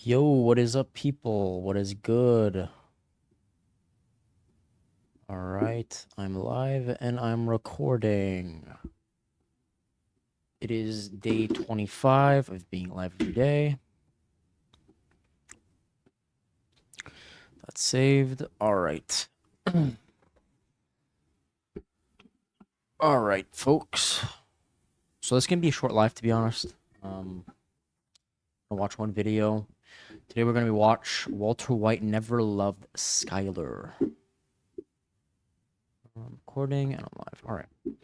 Yo, what is up, people? What is good? All right, I'm live and I'm recording. It is day 25 of being live every day. That's saved. All right. All right, folks. So this can be a short live, to be honest. I'll watch one video. Today we're gonna watch Walter White Never Loved Skylar. I'm recording and I'm live. All right.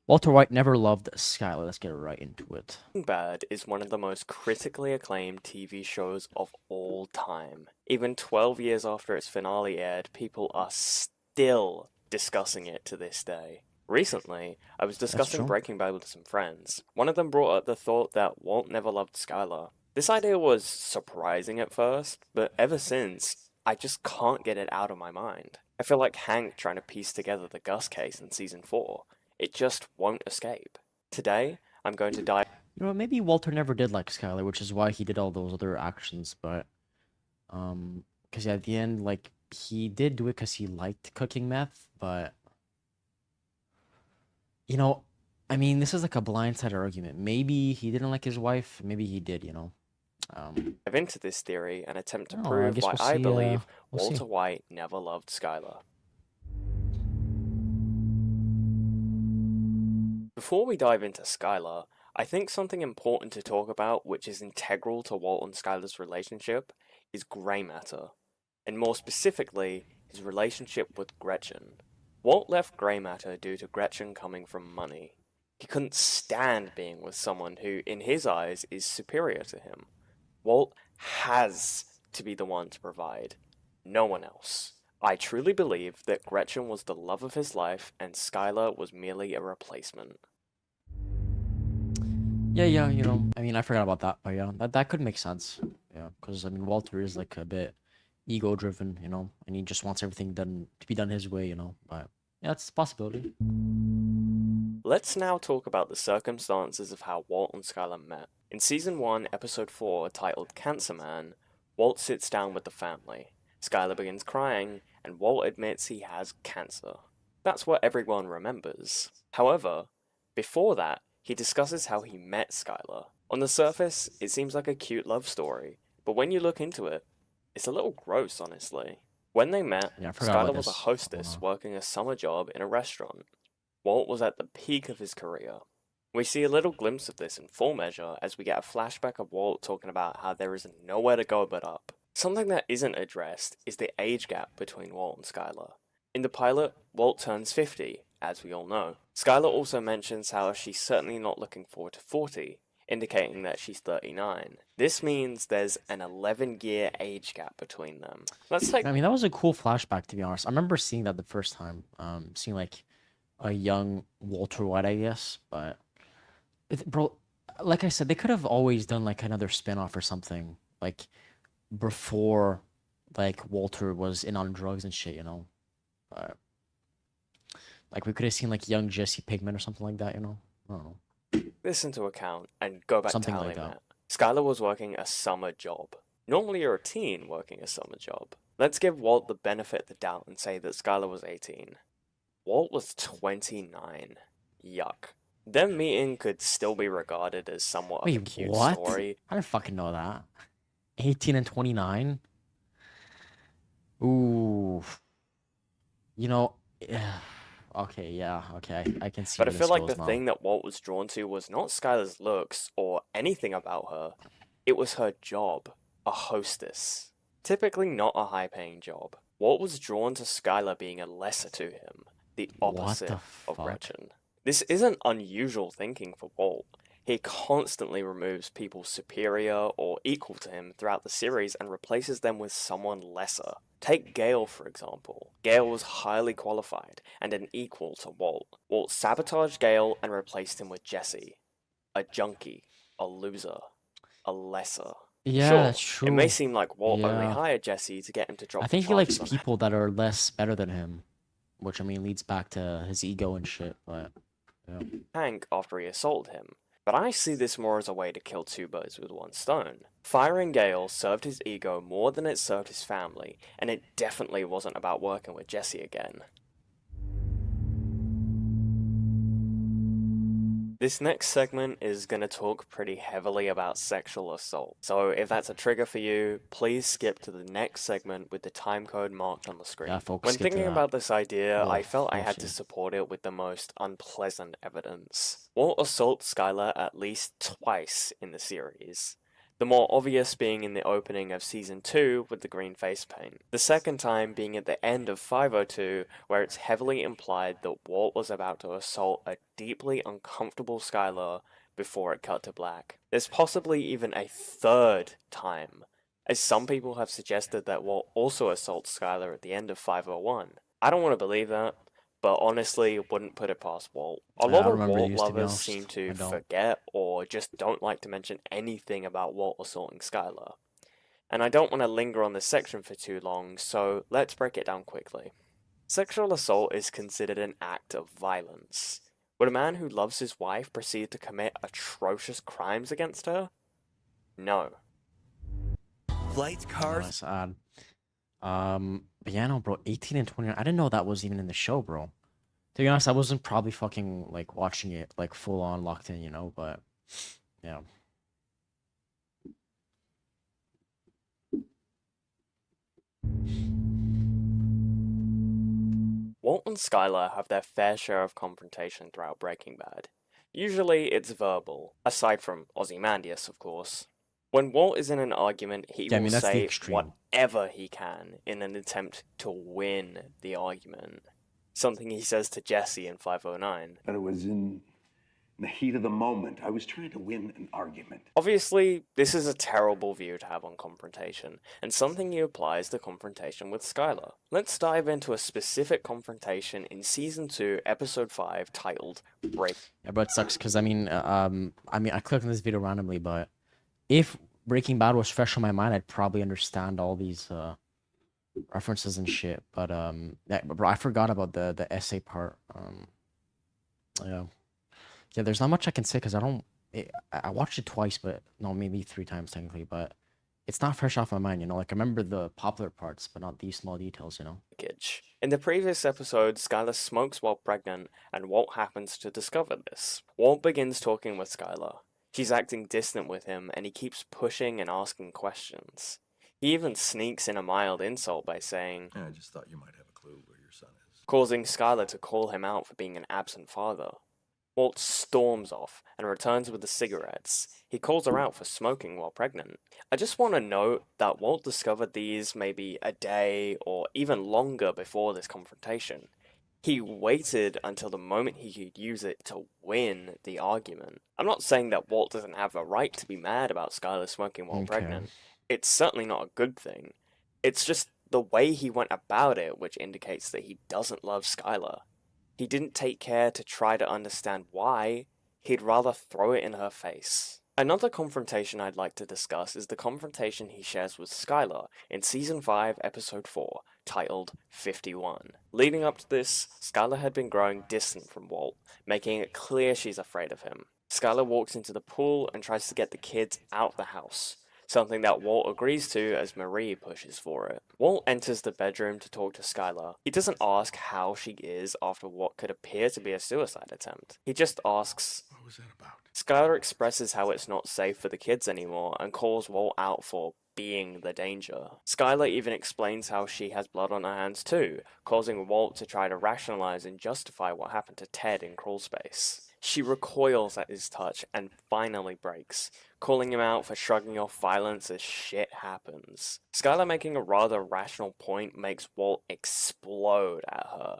Walter White never loved Skylar. Let's get right into it. Breaking Bad is one of the most critically acclaimed TV shows of all time. Even 12 years after its finale aired, people are still discussing it to this day. Recently, I was discussing true. Breaking Bad with some friends. One of them brought up the thought that Walt never loved Skylar. This idea was surprising at first, but ever since, I just can't get it out of my mind. I feel like Hank trying to piece together the Gus case in season 4. It just won't escape. Today, I'm going to dive. You know, maybe Walter never did like Skylar, which is why he did all those other actions. But, because at the end, like he did do it because he liked cooking meth. But, you know, I mean, this is like a blindside argument. Maybe he didn't like his wife. Maybe he did. Dive into this theory and attempt to Oh, I prove guess why we'll I see. believe We'll see. Walter White never loved Skylar. Before we dive into Skylar, I think something important to talk about, which is integral to Walt and Skylar's relationship, is grey matter, and more specifically, his relationship with Gretchen. Walt left grey matter due to Gretchen coming from money. He couldn't stand being with someone who, in his eyes, is superior to him. Walt has to be the one to provide, no one else. I truly believe that Gretchen was the love of his life and Skylar was merely a replacement. Yeah. I mean, I forgot about that, but yeah, that could make sense. Yeah, because I mean, Walter is like a bit ego-driven, and he just wants everything done to be done his way. But yeah, it's a possibility. Let's now talk about the circumstances of how Walt and Skylar met. In Season 1, Episode 4, titled Cancer Man, Walt sits down with the family. Skylar begins crying, and Walt admits he has cancer. That's what everyone remembers. However, before that, he discusses how he met Skylar. On the surface, it seems like a cute love story, but when you look into it, it's a little gross, honestly. When they met, Yeah, I forgot about Skylar was a this. hostess working a summer job in a restaurant. Walt was at the peak of his career. We see a little glimpse of this in Full Measure as we get a flashback of Walt talking about how there is nowhere to go but up. Something that isn't addressed is the age gap between Walt and Skylar. In the pilot, Walt turns 50, as we all know. Skylar also mentions how she's certainly not looking forward to 40, indicating that she's 39. This means there's an 11-year age gap between them. Let's take. I mean, that was a cool flashback, to be honest. I remember seeing that the first time. Seeing like a young Walter White, I guess. But, bro, like I said, they could have always done like another spin-off or something, like before, like Walter was in on drugs and shit. But like we could have seen like young Jesse Pinkman or something like that. I don't know, this into account and go back to something how like they that. met. Skylar was working a summer job. Normally, you're a teen working a summer job. Let's give Walt the benefit of the doubt and say that Skylar was 18. Walt was 29. Yuck. Them meeting could still be regarded as somewhat of a Wait, cute what? story. I didn't fucking know that. 18 and 29? Ooh. You know, okay, yeah, okay. I can see But I where feel this like the goes now. thing that Walt was drawn to was not Skylar's looks or anything about her. It was her job, a hostess. Typically not a high paying job. Walt was drawn to Skylar being a lesser to him, the What the opposite of fuck? Gretchen. This isn't unusual thinking for Walt. He constantly removes people superior or equal to him throughout the series and replaces them with someone lesser. Take Gale, for example. Gale was highly qualified and an equal to Walt. Walt sabotaged Gale and replaced him with Jesse, a junkie, a loser, a lesser. Yeah, Sure, that's it may true. seem like Walt only Yeah. hired Jesse to get him to I drop the think he likes charges on. people that are less better than him, which I mean leads back to his ego and shit, but yeah. Hank after he assaulted him. But I see this more as a way to kill two birds with one stone. Firing Gale served his ego more than it served his family, and it definitely wasn't about working with Jesse again. This next segment is going to talk pretty heavily about sexual assault, so if that's a trigger for you, please skip to the next segment with the timecode marked on the screen. Yeah, folks, When skip to thinking that. about this idea, I Ugh, felt I we'll had to see. support it with the most unpleasant evidence. Walt assaults Skylar at least twice in the series. The more obvious being in the opening of Season 2 with the green face paint. The second time being at the end of 502, where it's heavily implied that Walt was about to assault a deeply uncomfortable Skylar before it cut to black. There's possibly even a third time, as some people have suggested that Walt also assaults Skylar at the end of 501. I don't want to believe that, but honestly, wouldn't put it past Walt. A I lot don't of remember Walt these, to be lovers honest. seem I to don't. forget or just don't like to mention anything about Walt assaulting Skylar. And I don't want to linger on this section for too long, so let's break it down quickly. Sexual assault is considered an act of violence. Would a man who loves his wife proceed to commit atrocious crimes against her? No. Flights, Oh, cars. that's odd. But yeah, no, bro, 18 and 29. I didn't know that was even in the show, bro. To be honest, I wasn't probably fucking like watching it like full on locked in, you know, but yeah. Walt and Skylar have their fair share of confrontation throughout Breaking Bad. Usually it's verbal, aside from Ozymandias, of course. When Walt is in an argument, he Yeah, I will mean, that's the say extreme. whatever he can in an attempt to win the argument. Something he says to Jesse in 509. But it was in the heat of the moment. I was trying to win an argument. Obviously, this is a terrible view to have on confrontation, and something he applies to confrontation with Skylar. Let's dive into a specific confrontation in Season 2, Episode 5, titled Break. Yeah, but it sucks because I mean, I clicked on this video randomly, but if Breaking Bad was fresh on my mind, I'd probably understand all these references and shit. But yeah, bro, I forgot about the essay part. Yeah, yeah. There's not much I can say because I don't. I watched it twice, but no, maybe three times technically. But it's not fresh off my mind, you know. Like I remember the popular parts, but not these small details, you know. Breakage. In the previous episode, Skylar smokes while pregnant, and Walt happens to discover this. Walt begins talking with Skylar. She's acting distant with him, and he keeps pushing and asking questions. He even sneaks in a mild insult by saying, I just thought you might have a clue where your son is. causing Skylar to call him out for being an absent father. Walt storms off and returns with the cigarettes. He calls her out for smoking while pregnant. I just want to note that Walt discovered these maybe a day or even longer before this confrontation. He waited until the moment he could use it to win the argument. I'm not saying that Walt doesn't have a right to be mad about Skylar smoking while Okay. pregnant. It's certainly not a good thing. It's just the way he went about it which indicates that he doesn't love Skylar. He didn't take care to try to understand why, he'd rather throw it in her face. Another confrontation I'd like to discuss is the confrontation he shares with Skylar in Season 5, Episode 4, titled 51. Leading up to this, Skylar had been growing distant from Walt, making it clear she's afraid of him. Skylar walks into the pool and tries to get the kids out the house, something that Walt agrees to as Marie pushes for it. Walt enters the bedroom to talk to Skylar. He doesn't ask how she is after what could appear to be a suicide attempt. He just asks. What was that about? Skylar expresses how it's not safe for the kids anymore and calls Walt out for being the danger. Skylar even explains how she has blood on her hands too, causing Walt to try to rationalize and justify what happened to Ted in Crawl Space. She recoils at his touch and finally breaks, calling him out for shrugging off violence as shit happens. Skylar making a rather rational point makes Walt explode at her.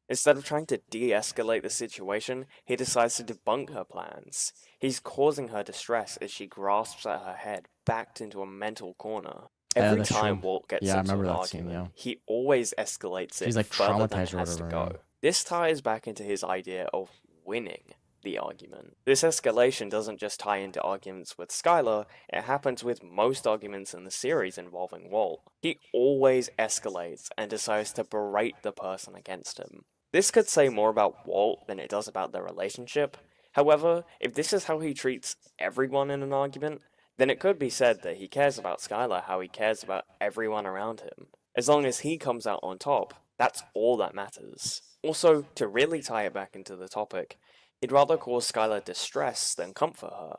Instead of trying to de-escalate the situation, he decides to debunk her plans. He's causing her distress as she grasps at her head, backed into a mental corner. Yeah, Every that's time true. Walt gets Yeah, I into an remember that scene, argument, yeah. he always escalates it He's, like, further than it traumatized or has to whatever, go. yeah. This ties back into his idea of winning the argument. This escalation doesn't just tie into arguments with Skylar, it happens with most arguments in the series involving Walt. He always escalates and decides to berate the person against him. This could say more about Walt than it does about their relationship, However, if this is how he treats everyone in an argument, then it could be said that he cares about Skylar how he cares about everyone around him. As long as he comes out on top, that's all that matters. Also, to really tie it back into the topic, he'd rather cause Skylar distress than comfort her.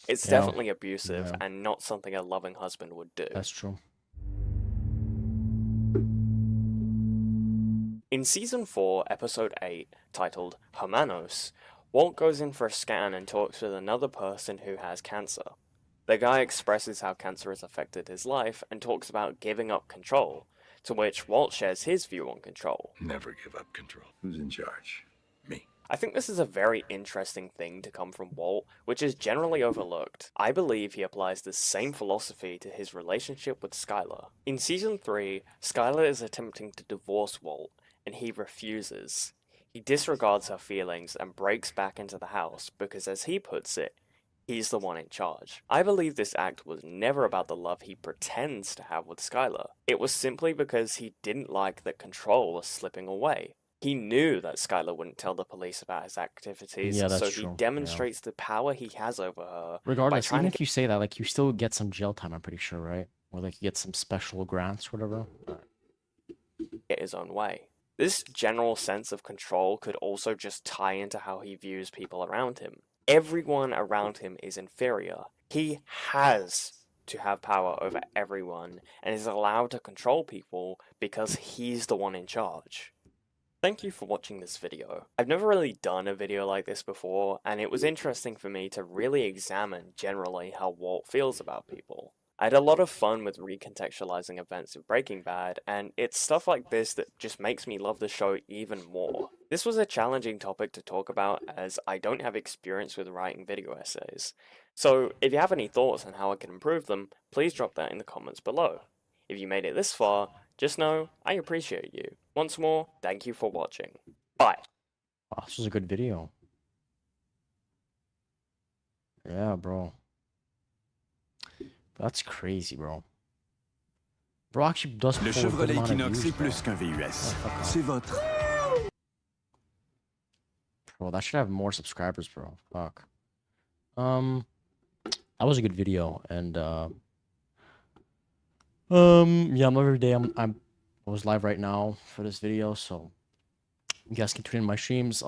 It's Yeah. definitely abusive Yeah. and not something a loving husband would do. That's true. In Season 4, Episode 8, titled Hermanos, Walt goes in for a scan and talks with another person who has cancer. The guy expresses how cancer has affected his life and talks about giving up control, to which Walt shares his view on control. Never give up control. Who's in charge? Me. I think this is a very interesting thing to come from Walt, which is generally overlooked. I believe he applies the same philosophy to his relationship with Skylar. In Season 3, Skylar is attempting to divorce Walt, and he refuses. He disregards her feelings and breaks back into the house because, as he puts it, he's the one in charge. I believe this act was never about the love he pretends to have with Skylar. It was simply because he didn't like that control was slipping away. He knew that Skylar wouldn't tell the police about his activities, Yeah, so that's he true. demonstrates the power he has over her Regardless, trying even to if you say that, like, you still get some jail time, I'm pretty sure, right? Or like you get some special grants, whatever. get his own way. This general sense of control could also just tie into how he views people around him. Everyone around him is inferior. He has to have power over everyone and is allowed to control people because he's the one in charge. Thank you for watching this video. I've never really done a video like this before, and it was interesting for me to really examine generally how Walt feels about people. I had a lot of fun with recontextualizing events of Breaking Bad, and it's stuff like this that just makes me love the show even more. This was a challenging topic to talk about as I don't have experience with writing video essays. So if you have any thoughts on how I can improve them, please drop that in the comments below. If you made it this far, just know I appreciate you. Once more, thank you for watching. Bye. Wow, this was a good video. Yeah, bro. That's crazy, bro. Bro actually does Le pull a good Chevrolet amount of Equinox views, est plus bro. qu'un VUS. fuck off. C'est votre. Bro, that should have more subscribers, bro. Fuck. That was a good video, and yeah, I'm every day. I was live right now for this video, so you guys can tune in my streams.